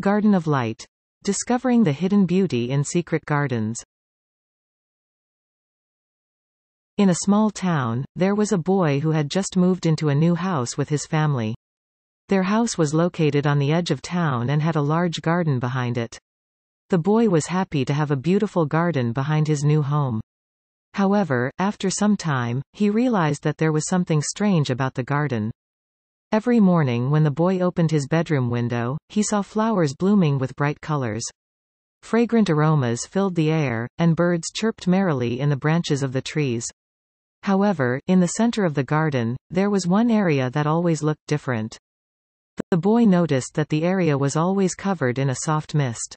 Garden of Light. Discovering the hidden beauty in secret gardens. In a small town, there was a boy who had just moved into a new house with his family. Their house was located on the edge of town and had a large garden behind it. The boy was happy to have a beautiful garden behind his new home. However, after some time, he realized that there was something strange about the garden. Every morning when the boy opened his bedroom window, he saw flowers blooming with bright colors. Fragrant aromas filled the air, and birds chirped merrily in the branches of the trees. However, in the center of the garden, there was one area that always looked different. The boy noticed that the area was always covered in a soft mist.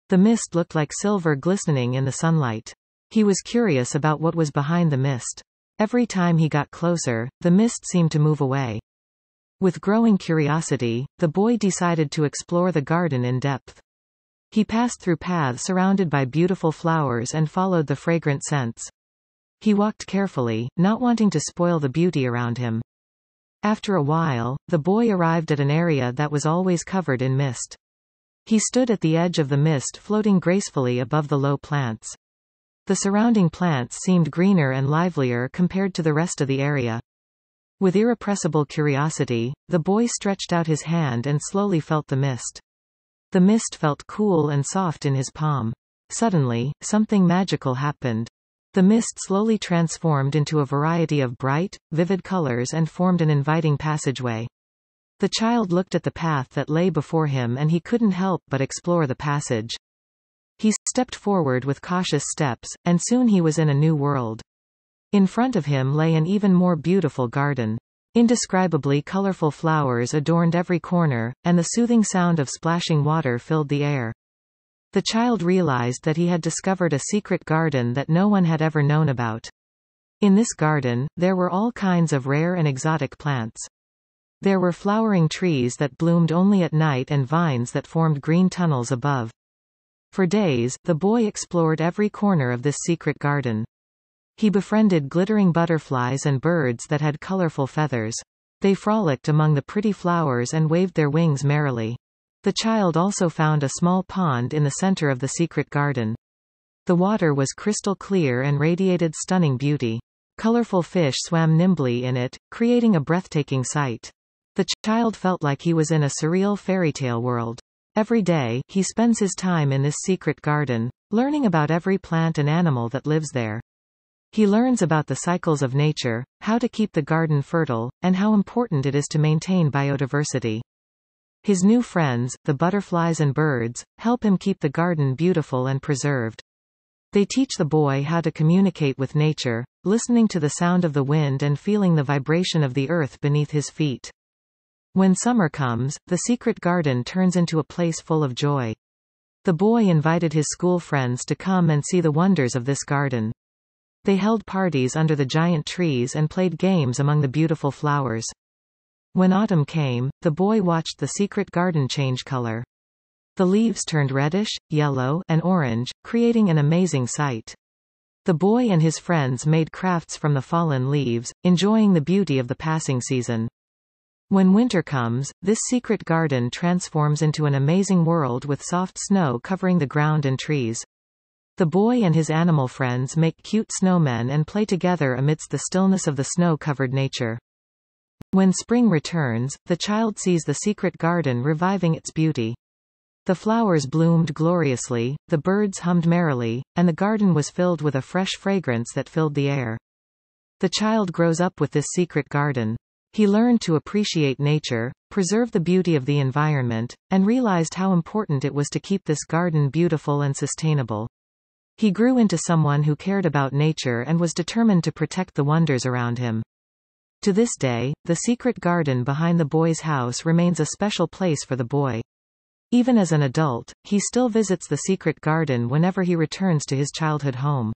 The mist looked like silver glistening in the sunlight. He was curious about what was behind the mist. Every time he got closer, the mist seemed to move away. With growing curiosity, the boy decided to explore the garden in depth. He passed through paths surrounded by beautiful flowers and followed the fragrant scents. He walked carefully, not wanting to spoil the beauty around him. After a while, the boy arrived at an area that was always covered in mist. He stood at the edge of the mist, floating gracefully above the low plants. The surrounding plants seemed greener and livelier compared to the rest of the area. With irrepressible curiosity, the boy stretched out his hand and slowly felt the mist. The mist felt cool and soft in his palm. Suddenly, something magical happened. The mist slowly transformed into a variety of bright, vivid colors and formed an inviting passageway. The child looked at the path that lay before him and he couldn't help but explore the passage. He stepped forward with cautious steps, and soon he was in a new world. In front of him lay an even more beautiful garden. Indescribably colorful flowers adorned every corner, and the soothing sound of splashing water filled the air. The child realized that he had discovered a secret garden that no one had ever known about. In this garden, there were all kinds of rare and exotic plants. There were flowering trees that bloomed only at night and vines that formed green tunnels above. For days, the boy explored every corner of this secret garden. He befriended glittering butterflies and birds that had colorful feathers. They frolicked among the pretty flowers and waved their wings merrily. The child also found a small pond in the center of the secret garden. The water was crystal clear and radiated stunning beauty. Colorful fish swam nimbly in it, creating a breathtaking sight. The child felt like he was in a surreal fairy tale world. Every day, he spends his time in this secret garden, learning about every plant and animal that lives there. He learns about the cycles of nature, how to keep the garden fertile, and how important it is to maintain biodiversity. His new friends, the butterflies and birds, help him keep the garden beautiful and preserved. They teach the boy how to communicate with nature, listening to the sound of the wind and feeling the vibration of the earth beneath his feet. When summer comes, the secret garden turns into a place full of joy. The boy invited his school friends to come and see the wonders of this garden. They held parties under the giant trees and played games among the beautiful flowers. When autumn came, the boy watched the secret garden change color. The leaves turned reddish, yellow, and orange, creating an amazing sight. The boy and his friends made crafts from the fallen leaves, enjoying the beauty of the passing season. When winter comes, this secret garden transforms into an amazing world with soft snow covering the ground and trees. The boy and his animal friends make cute snowmen and play together amidst the stillness of the snow-covered nature. When spring returns, the child sees the secret garden reviving its beauty. The flowers bloomed gloriously, the birds hummed merrily, and the garden was filled with a fresh fragrance that filled the air. The child grows up with this secret garden. He learned to appreciate nature, preserve the beauty of the environment, and realized how important it was to keep this garden beautiful and sustainable. He grew into someone who cared about nature and was determined to protect the wonders around him. To this day, the secret garden behind the boy's house remains a special place for the boy. Even as an adult, he still visits the secret garden whenever he returns to his childhood home.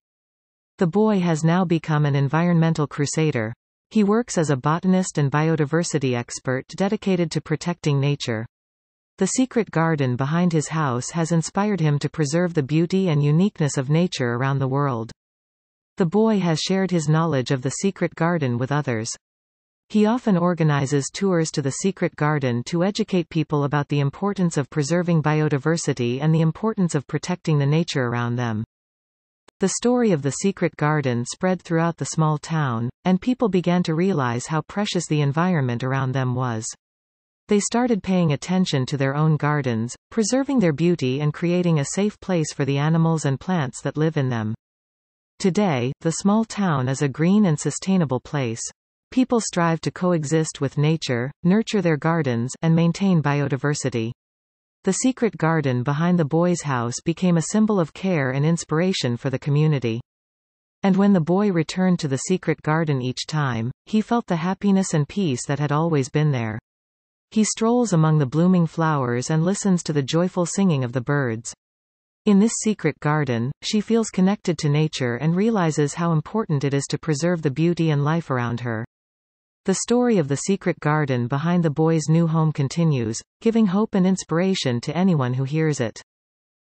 The boy has now become an environmental crusader. He works as a botanist and biodiversity expert dedicated to protecting nature. The secret garden behind his house has inspired him to preserve the beauty and uniqueness of nature around the world. The boy has shared his knowledge of the secret garden with others. He often organizes tours to the secret garden to educate people about the importance of preserving biodiversity and the importance of protecting the nature around them. The story of the secret garden spread throughout the small town, and people began to realize how precious the environment around them was. They started paying attention to their own gardens, preserving their beauty and creating a safe place for the animals and plants that live in them. Today, the small town is a green and sustainable place. People strive to coexist with nature, nurture their gardens, and maintain biodiversity. The secret garden behind the boy's house became a symbol of care and inspiration for the community. And when the boy returned to the secret garden each time, he felt the happiness and peace that had always been there. He strolls among the blooming flowers and listens to the joyful singing of the birds. In this secret garden, she feels connected to nature and realizes how important it is to preserve the beauty and life around her. The story of the secret garden behind the boy's new home continues, giving hope and inspiration to anyone who hears it.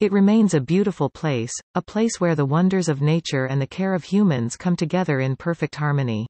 It remains a beautiful place, a place where the wonders of nature and the care of humans come together in perfect harmony.